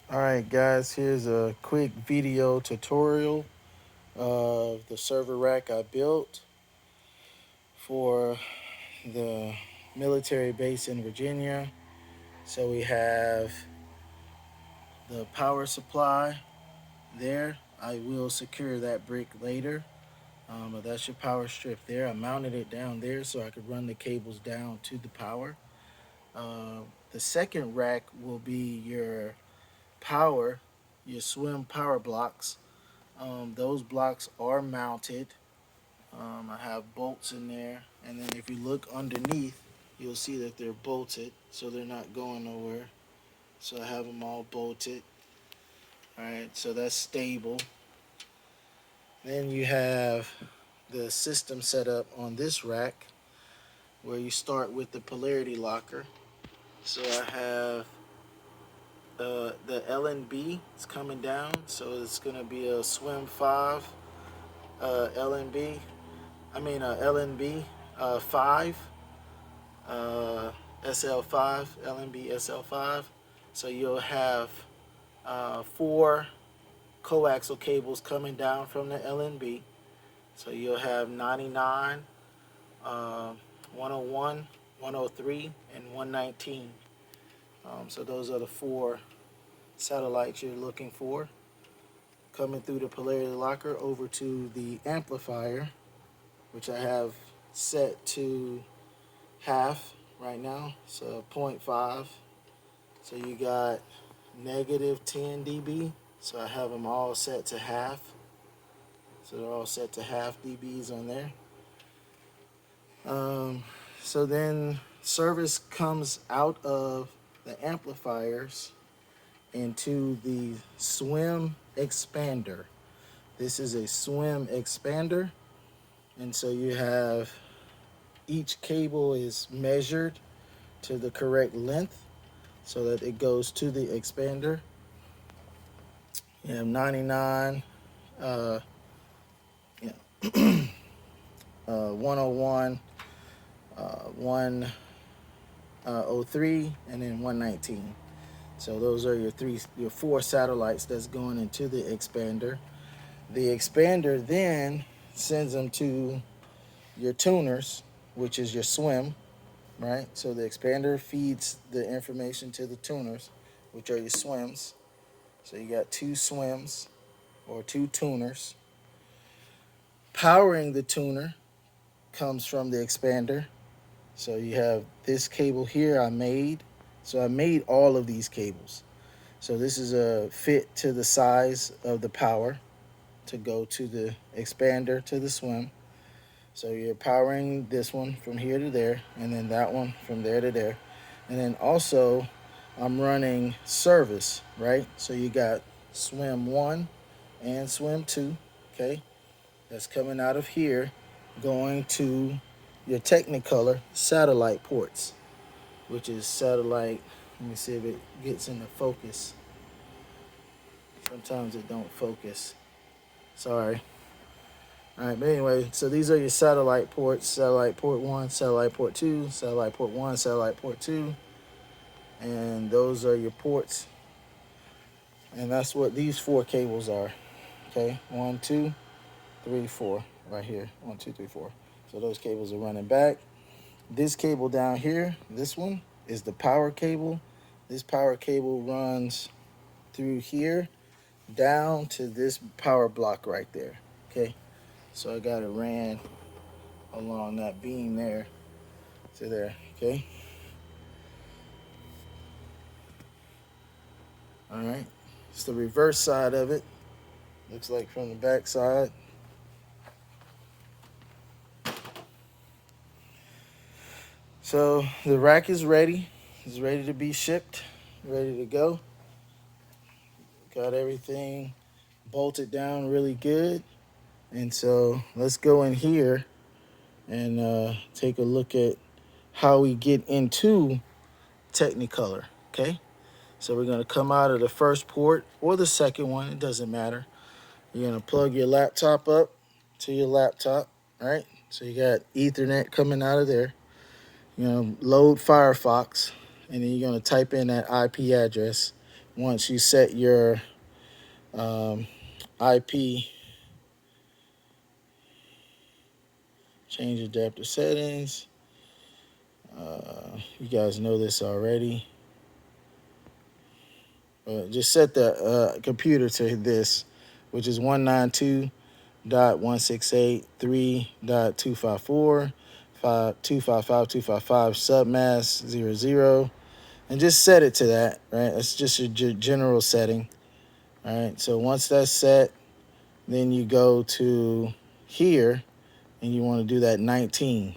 Alright guys, here's a quick video tutorial of the server rack I built for the military base in Virginia. So we have the power supply there. I will secure that brick later, but that's your power strip there. I mounted it down there so I could run the cables down to the power. The second rack will be your power, your swim power blocks. Those blocks are mounted. I have bolts in there, and then if you look underneath, you'll see that they're bolted, so they're not going nowhere. So I have them all bolted. All right, so that's stable. Then you have the system set up on this rack, where you start with the polarity locker. So I have the LNB is coming down, so it's gonna be a swim 5 LNB. LNB 5 SL5 LNB SL5. So you'll have 4 coaxial cables coming down from the LNB. So you'll have 99, 101, 103, and 119. So those are the 4 satellites you're looking for. Coming through the polarity locker over to the amplifier, which I have set to half right now, so 0.5. So you got negative 10 dB. So I have them all set to half. So they're all set to half dBs on there. So then service comes out of the amplifiers into the swim expander. This is a swim expander, and so you have each cable is measured to the correct length so that it goes to the expander. You have 99, 101, 103, and then 119. So those are your 4 satellites that's going into the expander. The expander then sends them to your tuners, which is your swim, right? So the expander feeds the information to the tuners, which are your swims. So you got 2 swims or 2 tuners. Powering the tuner comes from the expander. So you have this cable here I made. So I made all of these cables. So this is a fit to the size of the power to go to the expander to the swim. So you're powering this one from here to there, and then that one from there to there. And then also I'm running service, right? So you got swim 1 and swim 2, okay? That's coming out of here, going to your Technicolor satellite ports, which is satellite. Let me see if it gets into focus. Sometimes it don't focus. Sorry. All right, but anyway, so these are your satellite ports: satellite port 1, satellite port 2, satellite port 1, satellite port 2, and those are your ports. And that's what these 4 cables are. Okay, 1, 2, 3, 4, right here. 1, 2, 3, 4. So those cables are running back. This cable down here, this one, is the power cable. This power cable runs through here down to this power block right there. Okay, so I got it ran along that beam there to there. Okay, all right, it's the reverse side of it. Looks like from the back side. So the rack is ready. It's ready to be shipped, ready to go. Got everything bolted down really good. And so let's go in here and take a look at how we get into Technicolor, okay? So we're gonna come out of the first port or the second one, it doesn't matter. You're gonna plug your laptop up to your laptop, right? So you got Ethernet coming out of there. You're gonna load Firefox, and then you're gonna type in that IP address once you set your IP, change adapter settings. You guys know this already. Just set the computer to this, which is 192.168.3.254, 255.255 submask 00, and just set it to that, right? That's just your general setting. All right, so once that's set, then you go to here and you want to do that 19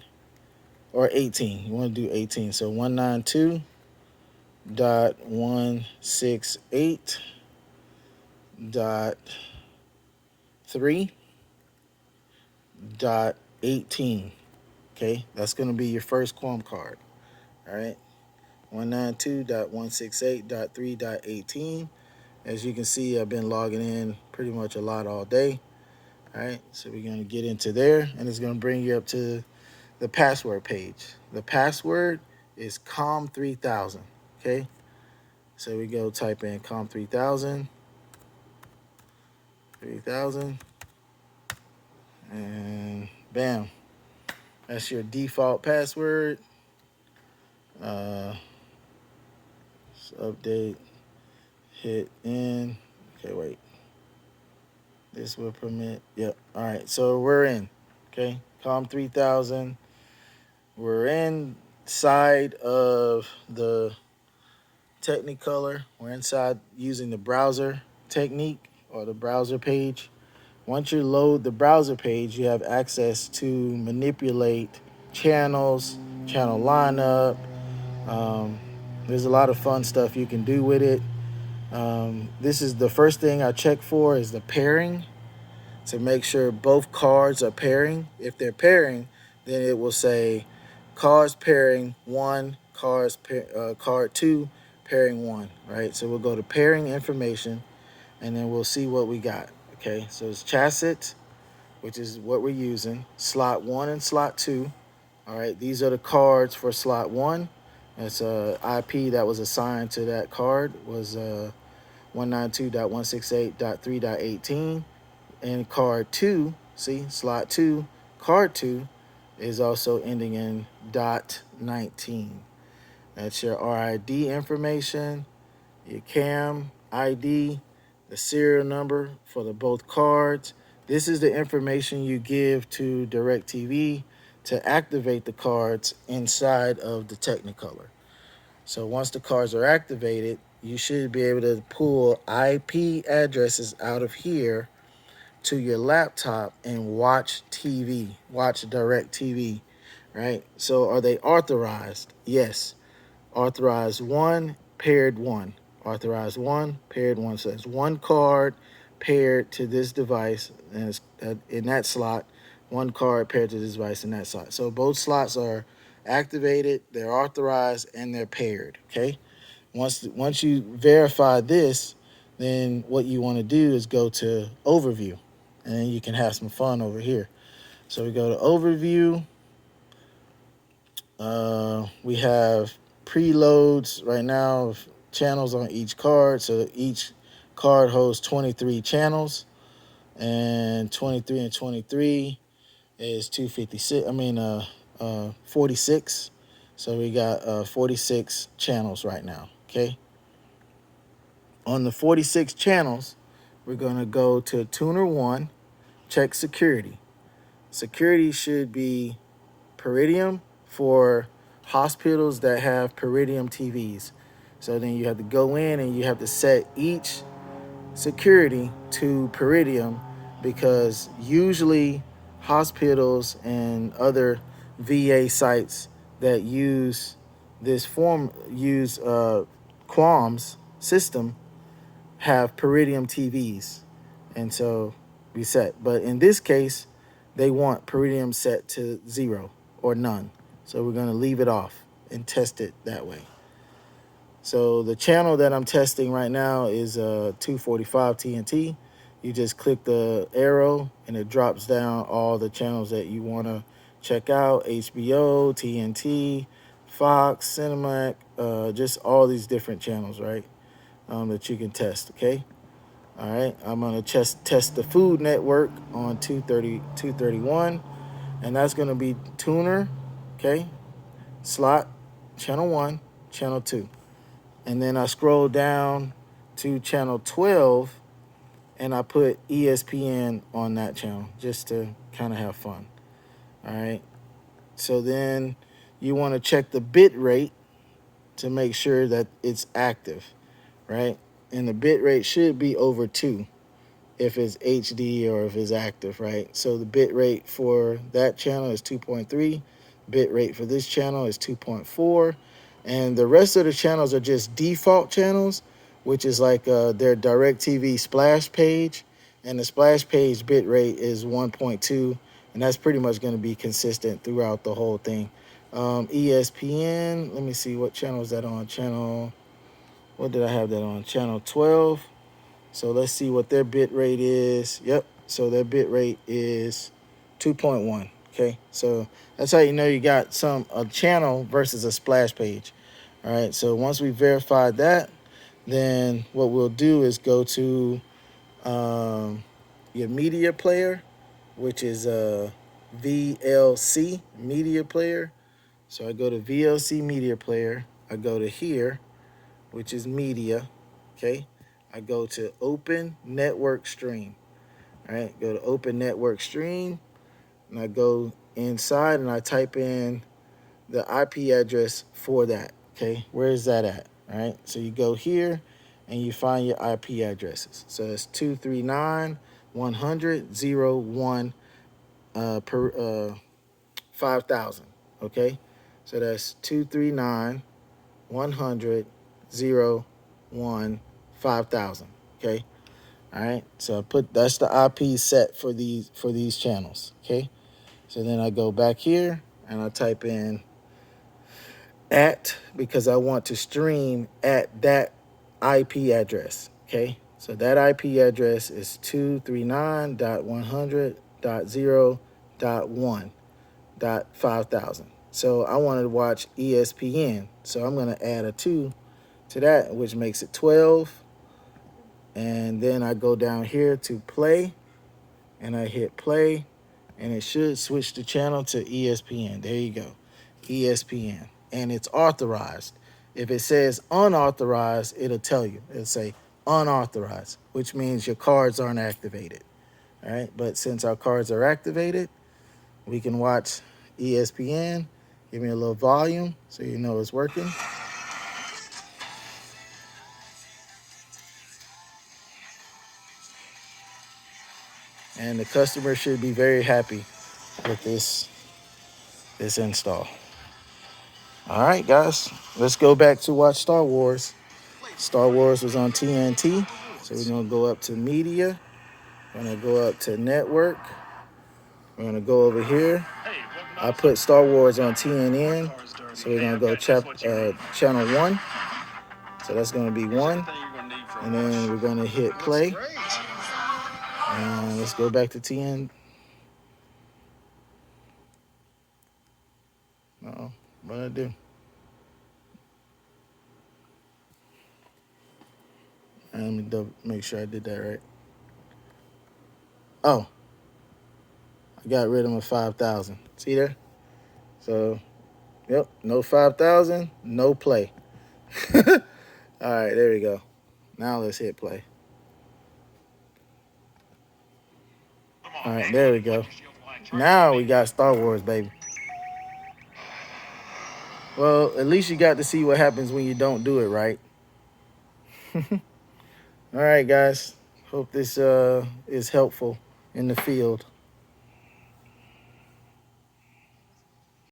or 18. You want to do 18. So 192.168.3.18. Okay, that's going to be your first QAM card. All right, 192.168.3.18. As you can see, I've been logging in pretty much a lot all day. All right, so we're going to get into there, and it's going to bring you up to the password page. The password is COM3000. Okay, so we go type in COM3000, 3000, and bam, that's your default password. Let's update, hit in. Okay, wait. This will permit. Yep. All right, so we're in. Okay, COM3000. We're inside of the Technicolor. We're inside using the browser technique or the browser page. Once you load the browser page, you have access to manipulate channels, channel lineup. There's a lot of fun stuff you can do with it. This is the first thing I check for is the pairing to make sure both cards are pairing. If they're pairing, then it will say cards pairing 1, card 2 pairing 1, right? So we'll go to pairing information, and then we'll see what we got. Okay, so it's chassis, which is what we're using, slot 1 and slot 2. All right, these are the cards for slot 1. That's IP that was assigned to that card was 192.168.3.18. And card 2, see, slot 2, card 2 is also ending in .19. That's your RID information, your CAM ID, the serial number for the both cards. This is the information you give to DirecTV to activate the cards inside of the Technicolor. So once the cards are activated, you should be able to pull IP addresses out of here to your laptop and watch TV, watch DirecTV, right? So are they authorized? Yes. Authorized 1, paired 1. Authorized 1, paired 1. So that's one card paired to this device, and it's in that slot, one card paired to this device in that slot. So both slots are activated, they're authorized, and they're paired, okay? Once you verify this, then what you want to do is go to overview, and then you can have some fun over here. So we go to overview. We have preloads right now of channels on each card. So each card holds 23 channels, and 23 and 23 is 256. 46. So we got 46 channels right now. Okay. On the 46 channels, we're going to go to tuner 1, check security. Security should be Peridium for hospitals that have Peridium TVs. So then you have to go in and you have to set each security to Peridium, because usually hospitals and other VA sites that use this QAM's system have Peridium TVs, and so we set. But in this case, they want Peridium set to 0 or none. So we're going to leave it off and test it that way. So the channel that I'm testing right now is 245 TNT. You just click the arrow and it drops down all the channels that you want to check out: HBO, TNT, Fox, Cinemax, just all these different channels, right? that you can test, okay? All right, I'm gonna test the Food Network on 231, and that's gonna be tuner, okay? Slot, channel 1, channel 2. And then I scroll down to channel 12, and I put ESPN on that channel just to kind of have fun. All right. So then you want to check the bit rate to make sure that it's active, right? And the bit rate should be over 2 if it's HD or if it's active, right? So the bit rate for that channel is 2.3. Bit rate for this channel is 2.4. And the rest of the channels are just default channels, which is like their DirecTV splash page. And the splash page bit rate is 1.2. And that's pretty much going to be consistent throughout the whole thing. ESPN, let me see, what channel is that on? What did I have that on? Channel 12. So let's see what their bit rate is. Yep. So their bit rate is 2.1. Okay. So that's how you know you got a channel versus a splash page. All right. So once we verified that, then what we'll do is go to your media player, which is a VLC media player. So I go to VLC media player. I go to here, which is media. Okay. I go to open network stream. All right, go to open network stream, and I go inside and I type in the IP address for that. Okay, where is that at? All right, so you go here and you find your IP addresses. So it's 239.100.0.1 per 5,000. Okay, so that's 239.100.0.1 5,000. Okay. All right. So that's the IP set for these channels. Okay. So then I go back here and I type in because I want to stream at that IP address. Okay. So that IP address is 239.100.0.1.5,000. So I wanted to watch ESPN. So I'm going to add a 2 to that, which makes it 12. And then I go down here to play, and I hit play, and it should switch the channel to ESPN. There you go, ESPN. And it's authorized. If it says unauthorized, it'll tell you. It'll say unauthorized, which means your cards aren't activated. All right, but since our cards are activated, we can watch ESPN. Give me a little volume so you know it's working. And the customer should be very happy with this install. All right, guys, let's go back to watch Star Wars. Star Wars was on TNT, so we're gonna go up to media. We're gonna go up to network. We're gonna go over here. I put Star Wars on TNN, so we're gonna go channel 1. So that's gonna be 1, and then we're gonna hit play. And let's go back to TN. Uh-oh, what did I do? Let me make sure I did that right. Oh, I got rid of my 5,000. See there? So, yep, no 5,000, no play. All right, there we go. Now let's hit play. All right, there we go. Now we got Star Wars, baby. Well, at least you got to see what happens when you don't do it right. All right, guys. Hope this is helpful in the field.